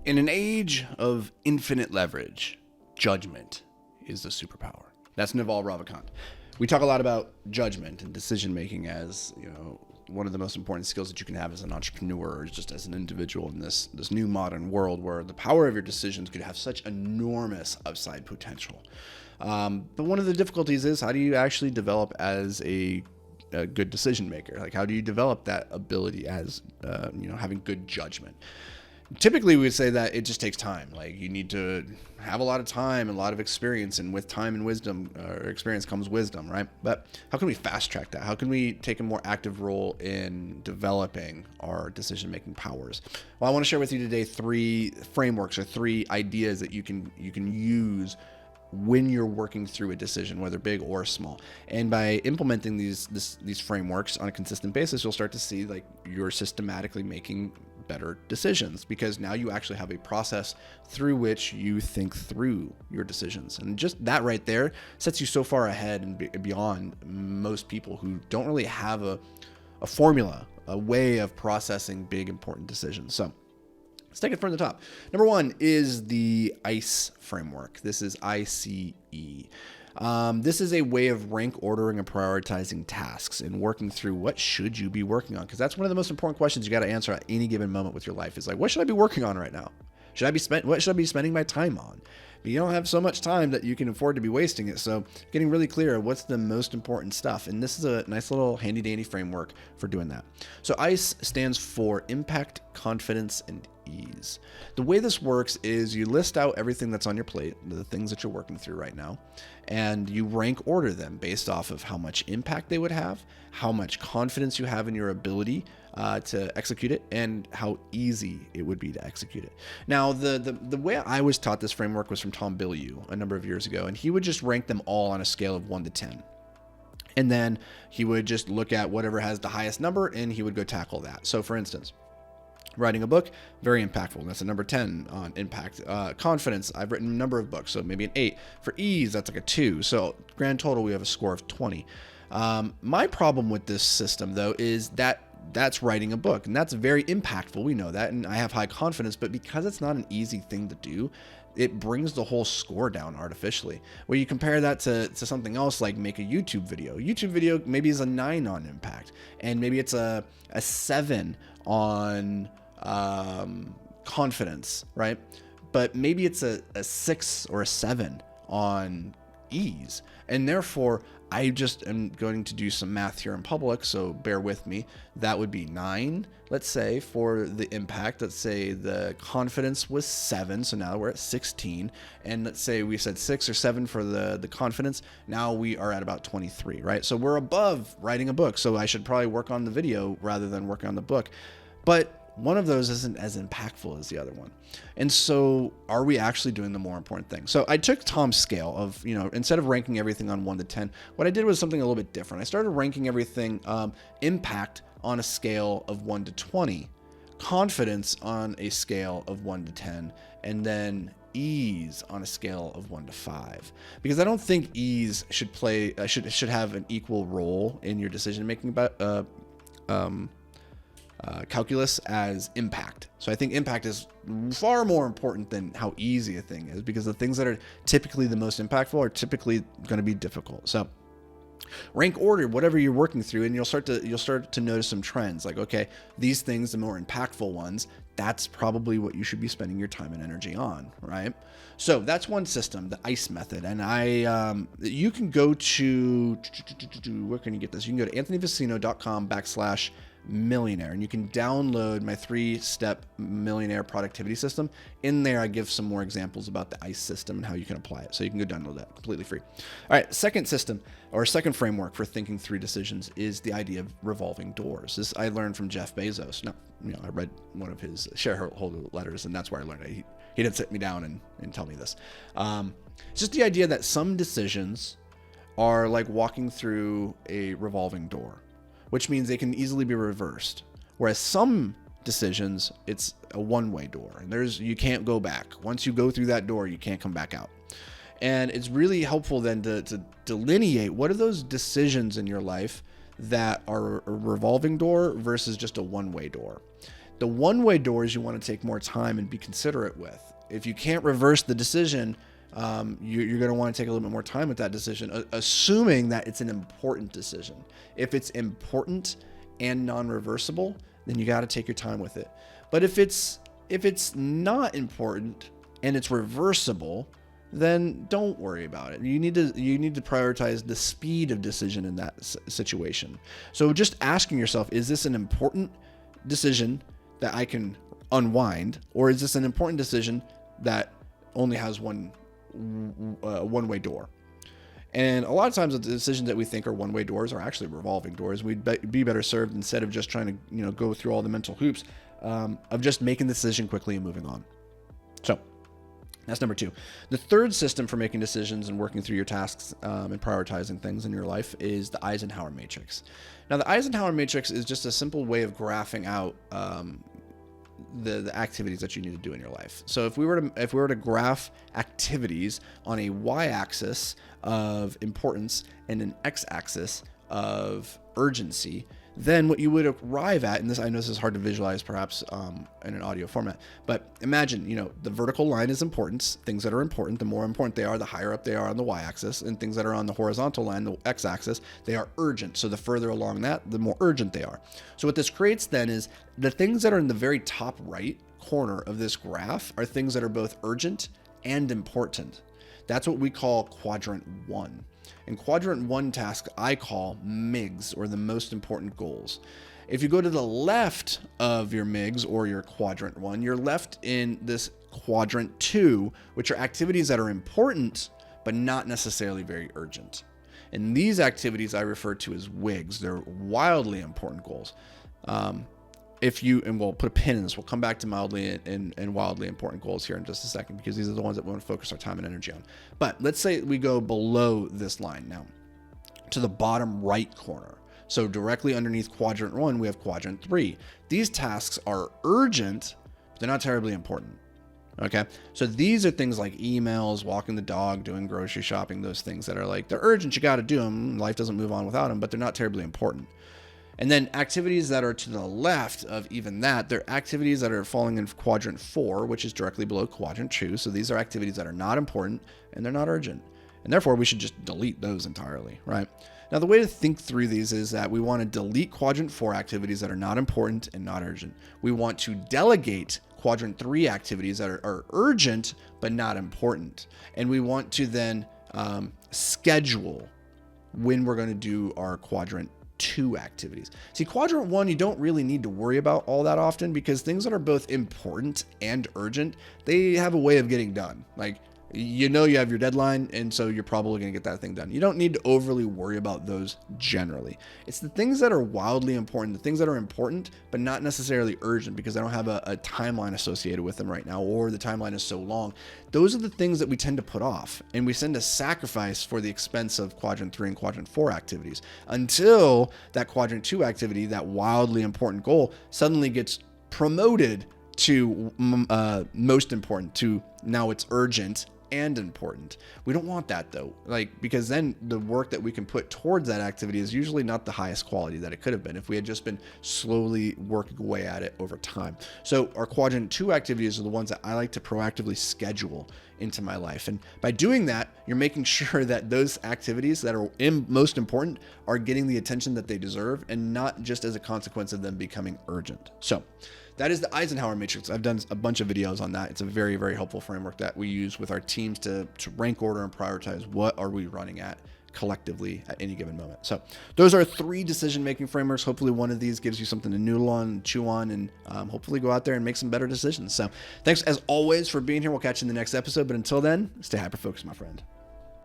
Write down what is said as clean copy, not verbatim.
In an age of infinite leverage, judgment is the superpower. That's Naval Ravikant. We talk a lot about judgment and decision making as, one of the most important skills that you can have as an entrepreneur or just as an individual in this new modern world where the power of your decisions could have such enormous upside potential. But one of the difficulties is, how do you actually develop as a good decision maker? Like, how do you develop that ability as, having good judgment? Typically, we would say that it just takes time. Like, you need to have a lot of time and a lot of experience, and with time and wisdom, or experience comes wisdom, right? But how can we fast track that? How can we take a more active role in developing our decision-making powers? Well, I want to share with you today 3 frameworks or 3 ideas that you can use when you're working through a decision, whether big or small. And by implementing these frameworks on a consistent basis, you'll start to see like you're systematically making better decisions, because now you actually have a process through which you think through your decisions. And just that right there sets you so far ahead and beyond most people who don't really have a formula, a way of processing big, important decisions. So let's take it from the top. Number 1 is the ICE framework. This is ICE. This is a way of rank ordering and prioritizing tasks and working through what should you be working on, because that's one of the most important questions you got to answer at any given moment with your life. Is like, what should I be working on right now? What should I be spending my time on? But you don't have so much time that you can afford to be wasting it. So getting really clear what's the most important stuff. And this is a nice little handy dandy framework for doing that. So ICE stands for impact, confidence, and ease. The way this works is you list out everything that's on your plate, the things that you're working through right now, and you rank order them based off of how much impact they would have, how much confidence you have in your ability to execute it, and how easy it would be to execute it. Now, the way I was taught this framework was from Tom Bilyeu a number of years ago, and he would just rank them all on a scale of 1 to 10. And then he would just look at whatever has the highest number, and he would go tackle that. So for instance, writing a book, very impactful. That's a number 10 on impact. Confidence, I've written a number of books, so maybe an 8. For ease, that's like a 2. So grand total, we have a score of 20. My problem with this system, though, is that that's writing a book, and that's very impactful. We know that, and I have high confidence, but because it's not an easy thing to do, it brings the whole score down artificially. Where you compare that to something else, like make a YouTube video. YouTube video maybe is a 9 on impact, and maybe it's a 7 on confidence, right? But maybe it's a 6 or a 7 on ease. And therefore, I just am going to do some math here in public, so bear with me. That would be 9, let's say, for the impact. Let's say the confidence was 7, so now we're at 16. And let's say we said 6 or 7 for the confidence. Now we are at about 23, right? So we're above writing a book, so I should probably work on the video rather than working on the book. But one of those isn't as impactful as the other one. And so are we actually doing the more important thing? So I took Tom's scale of, instead of ranking everything on 1 to 10, what I did was something a little bit different. I started ranking everything impact on a scale of 1 to 20, confidence on a scale of 1 to 10, and then ease on a scale of 1 to 5, because I don't think ease should should have an equal role in your decision making about calculus as impact. So I think impact is far more important than how easy a thing is, because the things that are typically the most impactful are typically going to be difficult. So rank order whatever you're working through, and you'll start to notice some trends. Like, okay, these things, the more impactful ones, that's probably what you should be spending your time and energy on, right? So that's one system, the ICE method. And you can go to, where can you get this? You can go to anthonyvicino.com/millionaire, and you can download my 3-step millionaire productivity system. In there, I give some more examples about the ICE system and how you can apply it. So you can go download that completely free. All right, second system or second framework for thinking through decisions is the idea of revolving doors. This I learned from Jeff Bezos. Now, I read one of his shareholder letters, and that's where I learned it. He didn't sit me down and tell me this. It's just the idea that some decisions are like walking through a revolving door, which means they can easily be reversed. Whereas some decisions, it's a one-way door, and you can't go back. Once you go through that door, you can't come back out. And it's really helpful then to delineate what are those decisions in your life that are a revolving door versus just a one-way door. The one-way doors you want to take more time and be considerate with. If you can't reverse the decision, you're going to want to take a little bit more time with that decision, assuming that it's an important decision. If it's important and non-reversible, then you got to take your time with it. But if it's not important and it's reversible, then don't worry about it. You need to prioritize the speed of decision in that situation. So just asking yourself, is this an important decision that I can unwind, or is this an important decision that only has one-way door? And a lot of times the decisions that we think are one-way doors are actually revolving doors. We'd be better served, instead of just trying to go through all the mental hoops, of just making the decision quickly and moving on. So that's number 2. The third system for making decisions and working through your tasks and prioritizing things in your life is the Eisenhower matrix. Now, the Eisenhower matrix is just a simple way of graphing out the activities that you need to do in your life. So if we were to graph activities on a y-axis of importance and an x-axis of urgency, then what you would arrive at, and this, I know this is hard to visualize perhaps in an audio format, but imagine, the vertical line is importance. Things that are important, the more important they are, the higher up they are on the y-axis, and things that are on the horizontal line, the x-axis, they are urgent. So the further along that, the more urgent they are. So what this creates then is the things that are in the very top right corner of this graph are things that are both urgent and important. That's what we call quadrant 1. And quadrant 1 tasks I call MIGs, or the most important goals. If you go to the left of your MIGs or your quadrant 1, you're left in this quadrant 2, which are activities that are important, but not necessarily very urgent. And these activities I refer to as WIGs. They're wildly important goals. And we'll put a pin in this. We'll come back to mildly and wildly important goals here in just a second, because these are the ones that we want to focus our time and energy on. But let's say we go below this line now to the bottom right corner. So directly underneath quadrant 1, we have quadrant 3. These tasks are urgent, but they're not terribly important. Okay. So these are things like emails, walking the dog, doing grocery shopping, those things that are they're urgent. You got to do them. Life doesn't move on without them, but they're not terribly important. And then activities that are to the left of even that, they're activities that are falling in quadrant 4, which is directly below quadrant 2. So these are activities that are not important and they're not urgent. And therefore we should just delete those entirely, right? Now, the way to think through these is that we want to delete quadrant 4 activities that are not important and not urgent. We want to delegate quadrant 3 activities that are urgent but not important. And we want to then schedule when we're going to do our quadrant 2 activities. See, quadrant 1, you don't really need to worry about all that often, because things that are both important and urgent, they have a way of getting done. You have your deadline, and so you're probably going to get that thing done. You don't need to overly worry about those generally. It's the things that are wildly important, the things that are important, but not necessarily urgent because I don't have a timeline associated with them right now, or the timeline is so long. Those are the things that we tend to put off, and we tend to sacrifice for the expense of quadrant 3 and quadrant 4 activities until that quadrant 2 activity, that wildly important goal, suddenly gets promoted to most important, to now it's urgent and important. We don't want that though, because then the work that we can put towards that activity is usually not the highest quality that it could have been if we had just been slowly working away at it over time. So our quadrant 2 activities are the ones that I like to proactively schedule into my life. And by doing that, you're making sure that those activities that are most important are getting the attention that they deserve, and not just as a consequence of them becoming urgent. So that is the Eisenhower matrix. I've done a bunch of videos on that. It's a very, very helpful framework that we use with our teams to rank order and prioritize what are we running at collectively at any given moment. So those are 3 decision-making frameworks. Hopefully one of these gives you something to noodle on, chew on, and hopefully go out there and make some better decisions. So thanks as always for being here. We'll catch you in the next episode. But until then, stay hyper-focused, my friend.